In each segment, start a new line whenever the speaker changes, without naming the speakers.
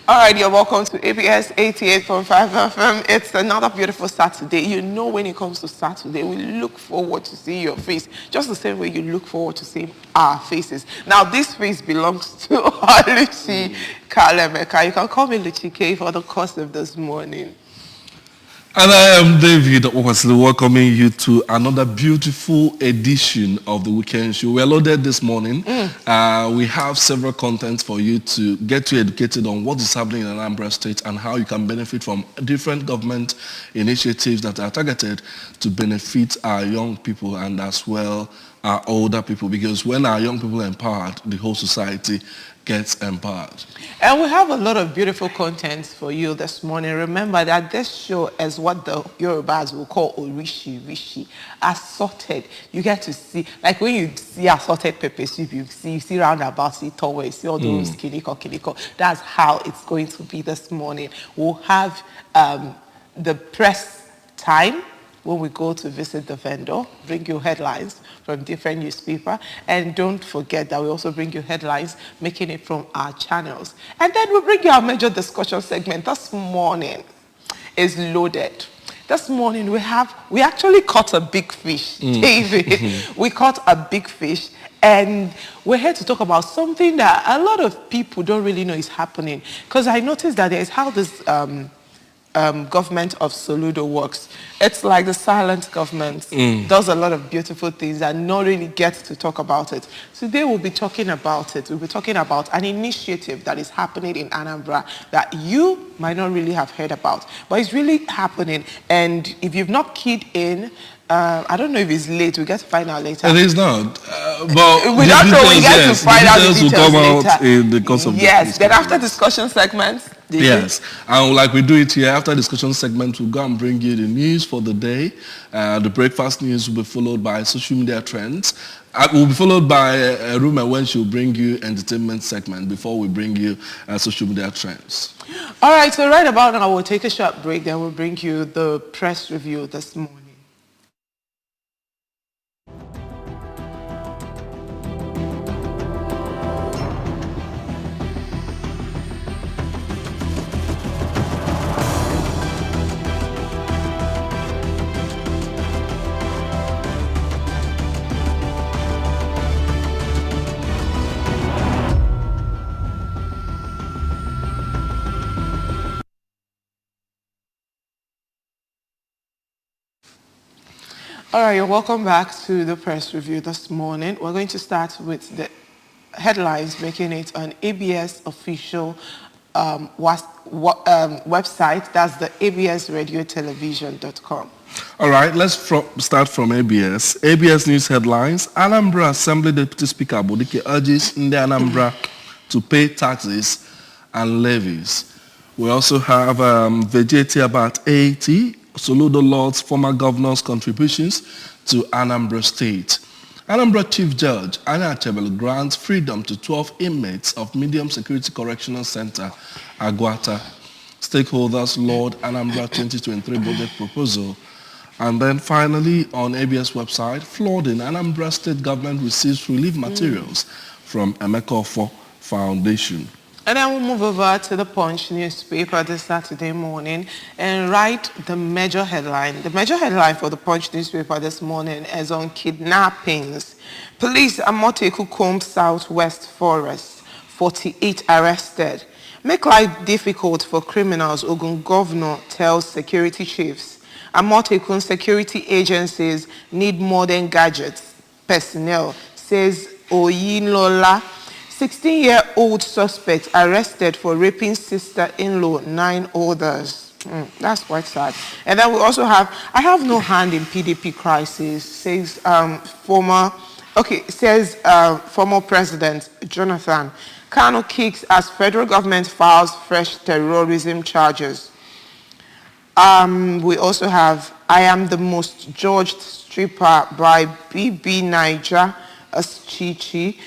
All right, you're welcome to ABS 88.5 FM. It's another beautiful Saturday. You know, when it comes to Saturday, we look forward to seeing your face, just the same way you look forward to seeing our faces. Now, this face belongs to Luchi Kalemeka. You can call me Luchi K for the course of this morning.
And I am David Okwasili, welcoming you to another beautiful edition of the Weekend Show. We're loaded this morning. We have several contents for you to get you educated on what is happening in Anambra State and how you can benefit from different government initiatives that are targeted to benefit our young people and as well our older people. Because when our young people are empowered, the whole society gets empowered.
And we have a lot of beautiful content for you this morning. Remember that this show is what the Yorubas will call Orishi, assorted. You get to see, like when you see assorted pepper soup, you see roundabouts, you see all those kiniko. That's how it's going to be this morning. We'll have the press time when we go to visit the vendor, bring you headlines from different newspapers. And don't forget that we also bring you headlines, making it from our channels. And then we bring you our major discussion segment. This morning is loaded. This morning we actually caught a big fish, David. We caught a big fish. And we're here to talk about something that a lot of people don't really know is happening. Because I noticed that there is how this government of Soludo works. It's like the silent government. Does a lot of beautiful things and not really gets to talk about it. Today we'll be talking about it. We'll be talking about an initiative that is happening in Anambra that you might not really have heard about. But it's really happening. And if you've not keyed in, I don't know if it's late. We get to find out later.
It is not. But
we don't know. We get to find out the
details
details
will come
later.
out in the course of
Yes. Then after discussion segments.
Yes, and like we do it here, after discussion segment, we'll go and bring you the news for the day. The breakfast news will be followed by social media trends. Will be followed by a rumor when she'll bring you entertainment segment before we bring you social media trends.
All right, so right about now, we'll take a short break, then we'll bring you the press review this morning. All right, you're welcome back to the press review this morning. We're going to start with the headlines making it on ABS official website. That's the absradiotelevision.com.
All right, let's start from ABS. ABS News headlines. Anambra Assembly Deputy Speaker Bodike urges Ndi Anambra to pay taxes and levies. We also have Vegeti about 80. Soludo Lord's former governor's contributions to Anambra State. Anambra Chief Judge Anya Achebelu grants freedom to 12 inmates of Medium Security Correctional Center, Aguata. Stakeholders laud Anambra 2023 budget proposal. And then finally, on ABS website, flooding. Anambra State government receives relief materials from Emeka Offor Foundation.
And then we'll move over to the Punch newspaper this Saturday morning and write the major headline. The major headline for the Punch newspaper this morning is on kidnappings. Police Amoteku Combe Southwest Forest, 48 arrested. Make life difficult for criminals, Ogun Governor tells security chiefs. Amotekun security agencies need modern gadgets. Personnel, says Oyinlola. 16-year-old suspect arrested for raping sister-in-law, 9 others. That's quite sad. And then we also have, I have no hand in PDP crisis, says former President Jonathan. Kanu kicks as federal government files fresh terrorism charges. We also have, I am the most judged stripper by BB Niger as Chichi.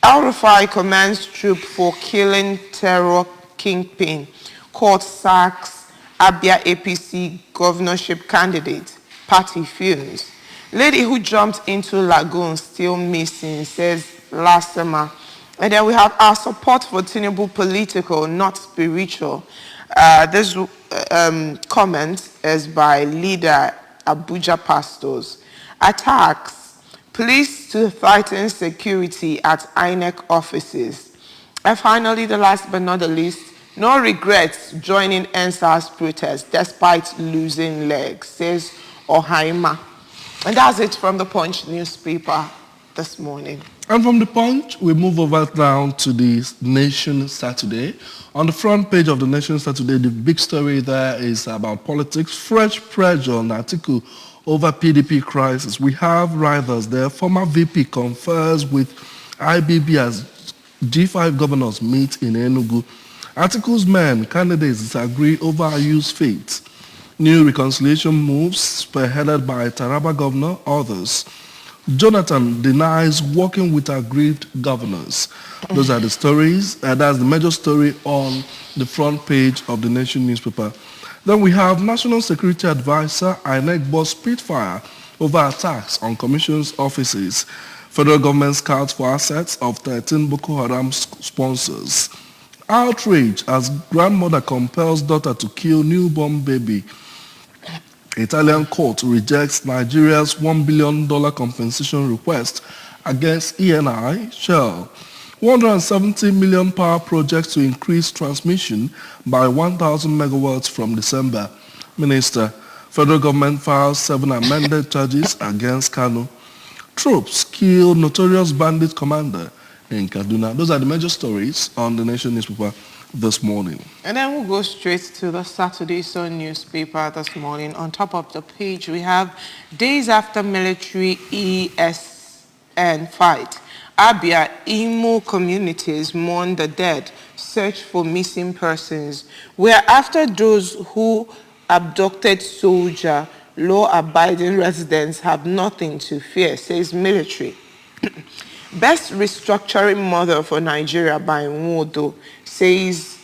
El-Rufai commands troop for killing terror kingpin. Court sacks Abia APC governorship candidate. Party fumes. Lady who jumped into lagoon still missing, says last summer. And then we have our support for Tinubu political, not spiritual. This comment is by leader Abuja Pastors. Attacks. Police to tighten security at INEC offices. And finally, the last but not the least, no regrets joining NSAS protest despite losing legs, says Ohaima. And that's it from the Punch newspaper this morning.
And from the Punch, we move over down to the Nation Saturday. On the front page of the Nation Saturday, the big story there is about politics. Fresh pressure on Atiku over PDP crisis. We have writers there. Former VP confers with IBB as G5 governors meet in Enugu. Atiku's men, candidates disagree over Ayu's fate. New reconciliation moves spearheaded by Taraba governor, others. Jonathan denies working with aggrieved governors. Those are the stories. That's the major story on the front page of the Nation newspaper. Then we have National Security Advisor INEC boss Spitfire over attacks on commission's offices. Federal government scouts for assets of 13 Boko Haram sponsors. Outrage as grandmother compels daughter to kill newborn baby. Italian court rejects Nigeria's $1 billion compensation request against ENI Shell. 170 million power projects to increase transmission by 1,000 megawatts from December. Minister, federal government files 7 amended charges against Kano. Troops kill notorious bandit commander in Kaduna. Those are the major stories on the Nation newspaper this morning.
And then we'll go straight to the Saturday Sun newspaper this morning. On top of the page, we have days after military ESN fight. Abia Imo communities mourn the dead, search for missing persons. We're after those who abducted soldier, law-abiding residents have nothing to fear, says military. Best restructuring model for Nigeria by Nwodo says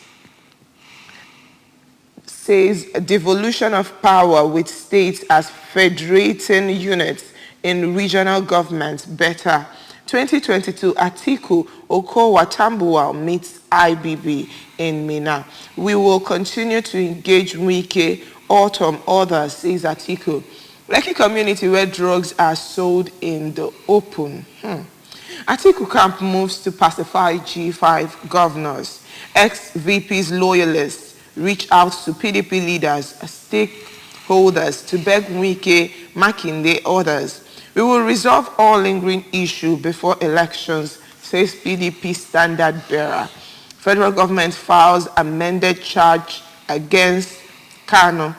devolution of power with states as federating units in regional governments better. 2022 Atiku Okowa Tambuwal meets IBB in Minna. We will continue to engage Wike, Autumn, others, says Atiku. Lekki community where drugs are sold in the open. Atiku camp moves to pacify G5 governors. Ex-VP's loyalists reach out to PDP leaders, stakeholders to beg Wike, Makinde, others. We will resolve all lingering issues before elections, says PDP standard bearer. Federal government files amended charge against Kano.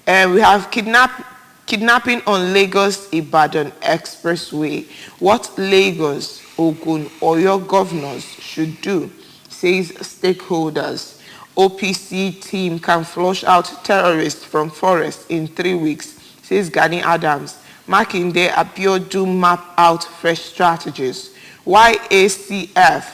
And we have kidnapping on Lagos-Ibadan Expressway. What Lagos, Ogun, or your governors should do, says stakeholders. OPC team can flush out terrorists from forest in 3 weeks, says Gani Adams. Makinde Abiodun map out fresh strategies. Why ACF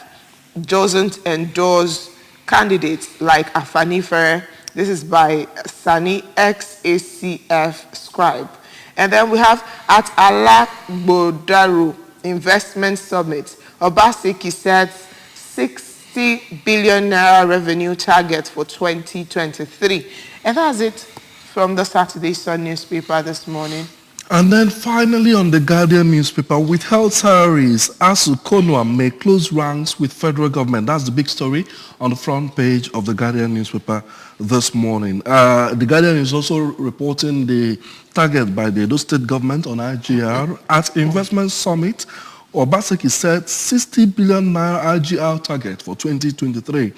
doesn't endorse candidates like Afanifere. This is by Sani, ex-ACF scribe. And then we have at Alagbodaru Investment Summit, Obaseki sets 60 billion naira revenue target for 2023. And that's it from the Saturday Sun newspaper this morning.
And then finally on the Guardian newspaper, withheld salaries, ASU Konwa may close ranks with federal government. That's the big story on the front page of the Guardian newspaper this morning. The Guardian is also reporting the target by the Edo State government on IGR. At Investment Summit, Obaseki set 60 billion naira IGR target for 2023.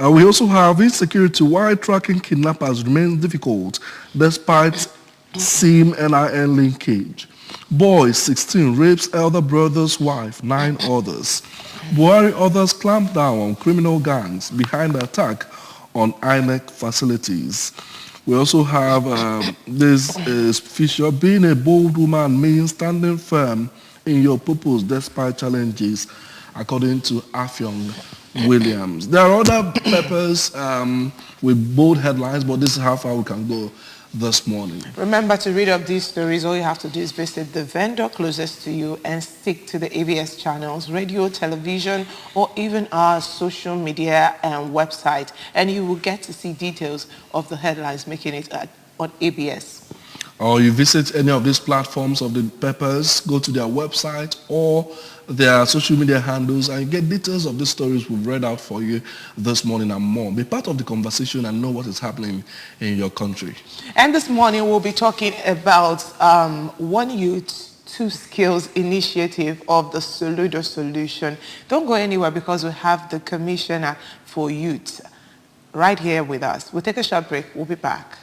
We also have insecurity while tracking kidnappers remains difficult despite SIM NIN linkage. Boy 16 rapes elder brother's wife, 9 others. Buhari others clamp down on criminal gangs behind the attack on INEC facilities. We also have this feature, being a bold woman means standing firm in your purpose despite challenges, according to Afyong Williams. There are other papers with bold headlines, but this is how far we can go this morning.
Remember, to read up these stories, all you have to do is visit the vendor closest to you and stick to the ABS channels, radio, television, or even our social media and website. And you will get to see details of the headlines making it on ABS.
Or you visit any of these platforms of the papers, go to their website or their social media handles and get details of the stories we've read out for you this morning and more. Be part of the conversation and know what is happening in your country.
And this morning we'll be talking about One Youth, Two Skills initiative of the Soludo Solution. Don't go anywhere because we have the Commissioner for Youth right here with us. We'll take a short break. We'll be back.